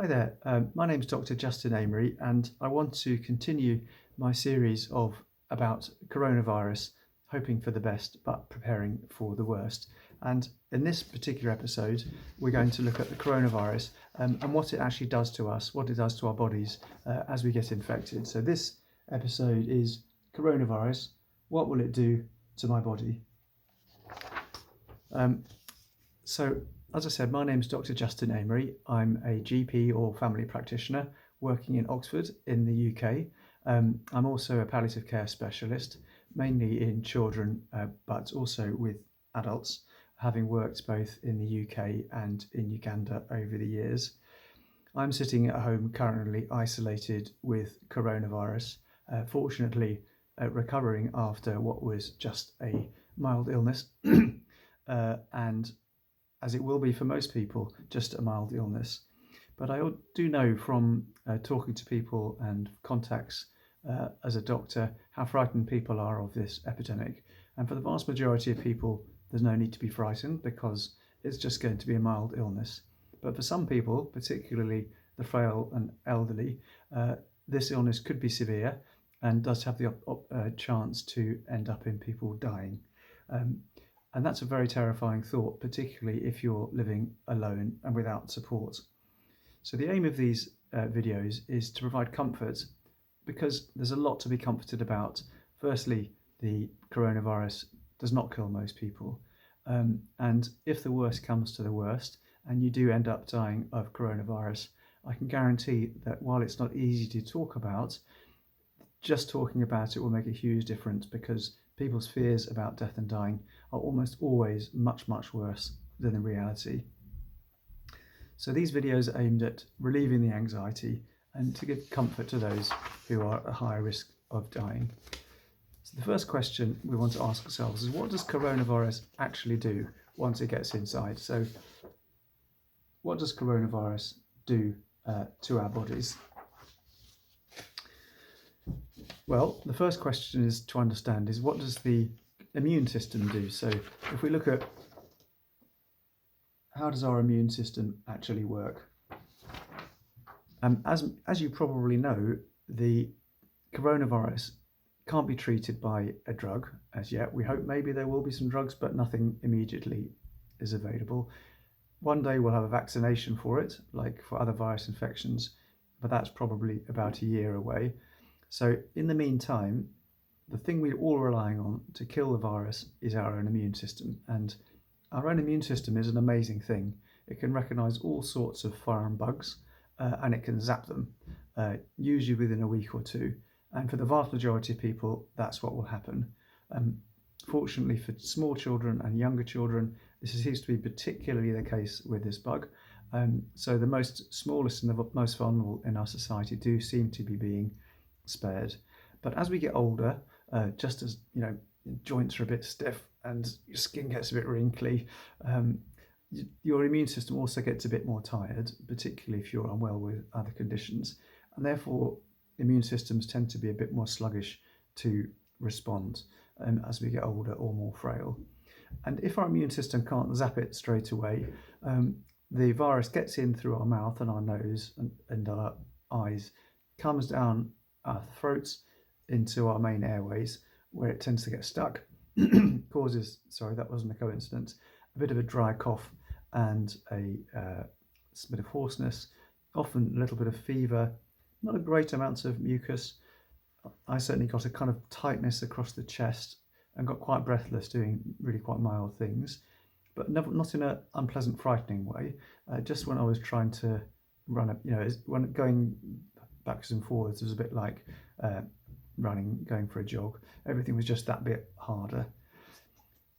Hi there, my name's Dr. Justin Amery, and I want to continue my series about coronavirus, hoping for the best but preparing for the worst. And in this particular episode, we're going to look at the coronavirus and what it actually does to us, what it does to our bodies as we get infected. So this episode is coronavirus, what will it do to my body? So, as I said, my name is Dr. Justin Amery. I'm a GP or family practitioner working in Oxford in the UK. I'm also a palliative care specialist, mainly in children, but also with adults, having worked both in the UK and in Uganda over the years. I'm sitting at home currently isolated with coronavirus, fortunately recovering after what was just a mild illness. And as it will be for most people, just a mild illness. But I do know from talking to people and contacts as a doctor how frightened people are of this epidemic. And for the vast majority of people, there's no need to be frightened because it's just going to be a mild illness. But for some people, particularly the frail and elderly, this illness could be severe and does have the chance to end up in people dying. And that's a very terrifying thought, particularly if you're living alone and without support. So the aim of these videos is to provide comfort because there's a lot to be comforted about. Firstly, the coronavirus does not kill most people. And if the worst comes to the worst and you do end up dying of coronavirus, I can guarantee that while it's not easy to talk about, just talking about it will make a huge difference because people's fears about death and dying are almost always much, much worse than in reality. So these videos are aimed at relieving the anxiety and to give comfort to those who are at higher risk of dying. So the first question we want to ask ourselves is, what does coronavirus actually do once it gets inside? So what does coronavirus do to our bodies? Well, the first question is to understand is, what does the immune system do? So if we look at how does our immune system actually work? As you probably know, the coronavirus can't be treated by a drug as yet. We hope maybe there will be some drugs, but nothing immediately is available. One day we'll have a vaccination for it, like for other virus infections, but that's probably about a year away. So in the meantime, the thing we're all relying on to kill the virus is our own immune system. And our own immune system is an amazing thing. It can recognize all sorts of foreign bugs and it can zap them, usually within a week or two. And for the vast majority of people, that's what will happen. Fortunately for small children and younger children, this seems to be particularly the case with this bug. So the smallest and the most vulnerable in our society do seem to be being spared. But as we get older, just as joints are a bit stiff and your skin gets a bit wrinkly, your immune system also gets a bit more tired, particularly if you're unwell with other conditions, and therefore immune systems tend to be a bit more sluggish to respond as we get older or more frail. And if our immune system can't zap it straight away, the virus gets in through our mouth and our nose and our eyes, comes down our throats into our main airways, where it tends to get stuck, causes, sorry, that wasn't a coincidence, a bit of a dry cough and a bit of hoarseness, often a little bit of fever, not a great amount of mucus. I certainly got a kind of tightness across the chest and got quite breathless doing really quite mild things, but not in an unpleasant, frightening way. Just when I was trying to run when going backwards and forwards, it was a bit like going for a jog. Everything was just that bit harder.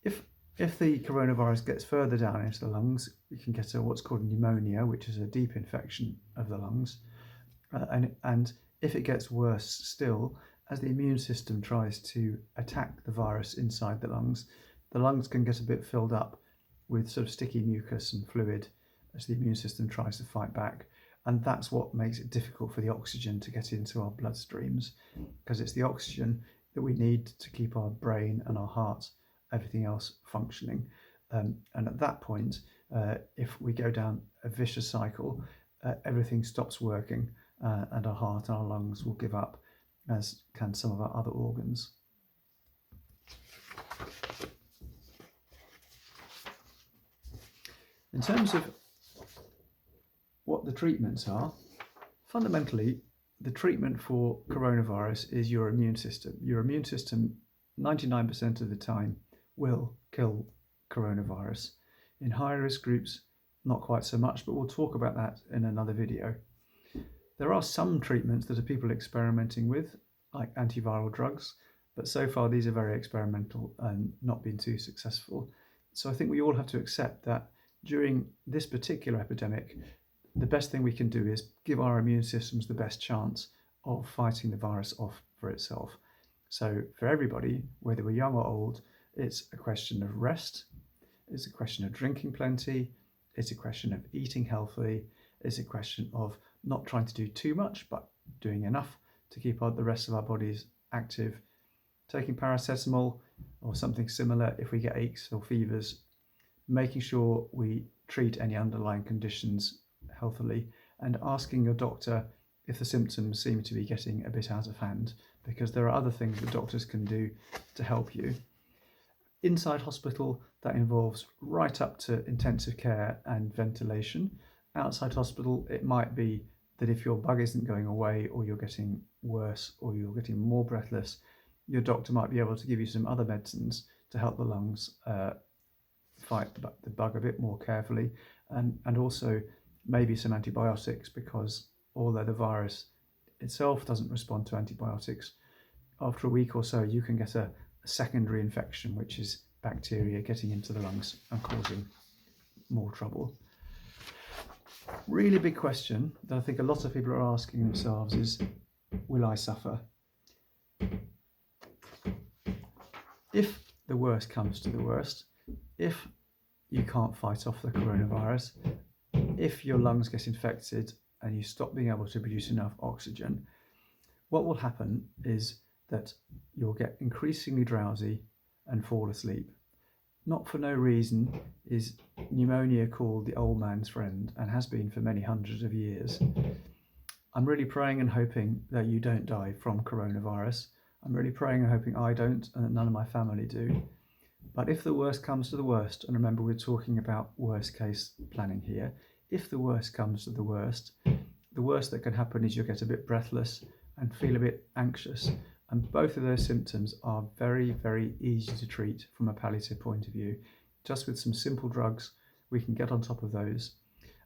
If the coronavirus gets further down into the lungs, you can get what's called pneumonia, which is a deep infection of the lungs. And if it gets worse still, as the immune system tries to attack the virus inside the lungs can get a bit filled up with sort of sticky mucus and fluid as the immune system tries to fight back. And that's what makes it difficult for the oxygen to get into our bloodstreams, because it's the oxygen that we need to keep our brain and our heart, everything else functioning. And at that point, if we go down a vicious cycle, everything stops working and our heart and our lungs will give up, as can some of our other organs. In terms of what the treatments are, fundamentally, the treatment for coronavirus is your immune system. Your immune system, 99% of the time, will kill coronavirus. In higher risk groups, not quite so much, but we'll talk about that in another video. There are some treatments that people experimenting with, like antiviral drugs, but so far these are very experimental and not been too successful. So I think we all have to accept that during this particular epidemic, the best thing we can do is give our immune systems the best chance of fighting the virus off for itself. So for everybody, whether we're young or old, it's a question of rest, it's a question of drinking plenty, it's a question of eating healthily, it's a question of not trying to do too much, but doing enough to keep the rest of our bodies active, taking paracetamol or something similar if we get aches or fevers, making sure we treat any underlying conditions healthily, and asking your doctor if the symptoms seem to be getting a bit out of hand, because there are other things that doctors can do to help you. Inside hospital, that involves right up to intensive care and ventilation. Outside hospital, it might be that if your bug isn't going away, or you're getting worse, or you're getting more breathless, your doctor might be able to give you some other medicines to help the lungs fight the bug a bit more carefully, and also maybe some antibiotics, because although the virus itself doesn't respond to antibiotics, after a week or so you can get a secondary infection, which is bacteria getting into the lungs and causing more trouble. Really big question that I think a lot of people are asking themselves is, will I suffer? If the worst comes to the worst, if you can't fight off the coronavirus, if your lungs get infected and you stop being able to produce enough oxygen, what will happen is that you'll get increasingly drowsy and fall asleep. Not for no reason is pneumonia called the old man's friend, and has been for many hundreds of years. I'm really praying and hoping that you don't die from coronavirus. I'm really praying and hoping I don't, and that none of my family do. But if the worst comes to the worst, and remember we're talking about worst case planning here, if the worst comes to the worst that can happen is you'll get a bit breathless and feel a bit anxious. And both of those symptoms are very, very easy to treat from a palliative point of view. Just with some simple drugs, we can get on top of those.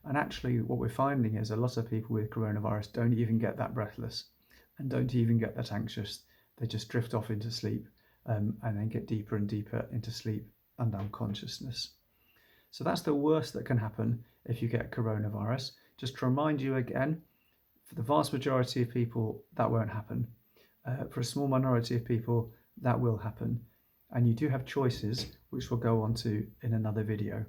And actually what we're finding is a lot of people with coronavirus don't even get that breathless and don't even get that anxious. They just drift off into sleep and then get deeper and deeper into sleep and unconsciousness. So that's the worst that can happen if you get coronavirus. Just to remind you again, for the vast majority of people, that won't happen. For a small minority of people, that will happen. And you do have choices, which we'll go on to in another video.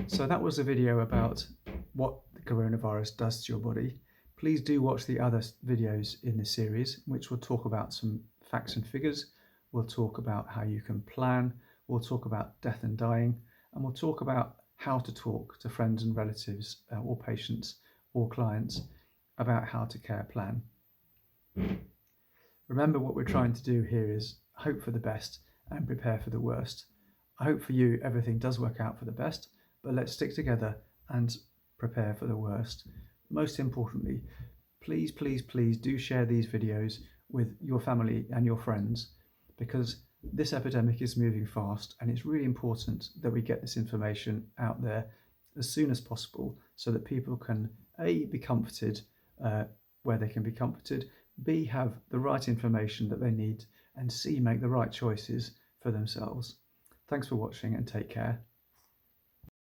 So that was a video about what the coronavirus does to your body. Please do watch the other videos in this series, which will talk about some facts and figures. We'll talk about how you can plan. We'll talk about death and dying. And we'll talk about how to talk to friends and relatives or patients or clients about how to care plan. Remember, what we're trying to do here is hope for the best and prepare for the worst. I hope for you everything does work out for the best, but let's stick together and prepare for the worst. Most importantly, please, please, please do share these videos with your family and your friends, because this epidemic is moving fast and it's really important that we get this information out there as soon as possible so that people can A, be comforted where they can be comforted, B, have the right information that they need, and C, make the right choices for themselves. Thanks for watching and take care.